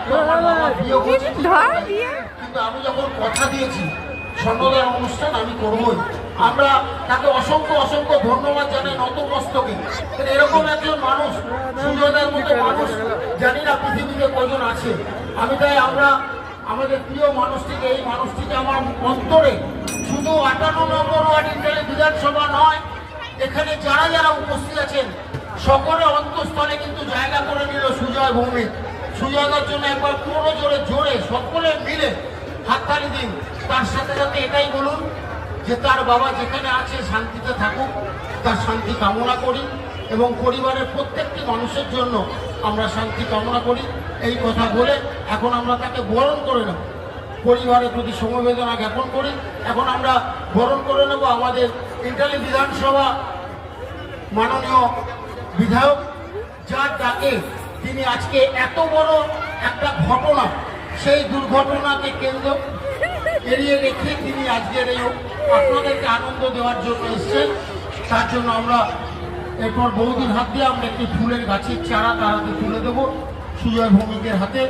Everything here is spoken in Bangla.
কিন্তু আমার বাবা বিয়ে করছে, কিন্তু আমি যখন কথা দিয়েছি স্বর্ণদার অনুষ্ঠান আমি করবই। আমরা তাকে অসংখ্য অসংখ্য ধন্যবাদ জানাই নতমস্তকে। এরকম একজন মানুষ, সুজয়দার মতো মানুষ জানি না পৃথিবীতে কজন আছে। আমি তাই আমরা আমাদের প্রিয় মানুষটিকে, এই মানুষটিকে আমার অন্তরে, শুধু 58 নম্বর ওয়ার্ড ইন্টালি বিধানসভা নয়, এখানে যারা যারা উপস্থিত আছেন সকলের অন্তঃস্থলে কিন্তু জায়গা করে নিল সুজয় ভৌমিক। সুজয়দার জন্য একবার পুরো জোরে জোরে সকলে মিলে হাততালি দিন। তার সাথে সাথে এটাই বলুন যে তার বাবা যেখানে আছে শান্তিতে থাকুক, তার শান্তি কামনা করি এবং পরিবারের প্রত্যেকটি মানুষের জন্য আমরা শান্তি কামনা করি। এই কথা বলে এখন আমরা তাকে বরণ করে নেব, পরিবারের প্রতি সমবেদনা জ্ঞাপন করি। এখন আমরা বরণ করে নেব আমাদের ইন্টালি বিধানসভা মাননীয় বিধায়ক, যার ডাকে তিনি আজকে এত বড় একটা ঘটনা, সেই দুর্ঘটনাকে কেন্দ্র এড়িয়ে রেখে তিনি আজকের এই আপনাদেরকে আনন্দ দেওয়ার জন্য এসেছেন। তার জন্য আমরা এরপর বৌদির হাত দিয়ে আমরা একটি ফুলের গাছের চারা তার হাতে তুলে দেবো সুজয় ভৌমিকের হাতে।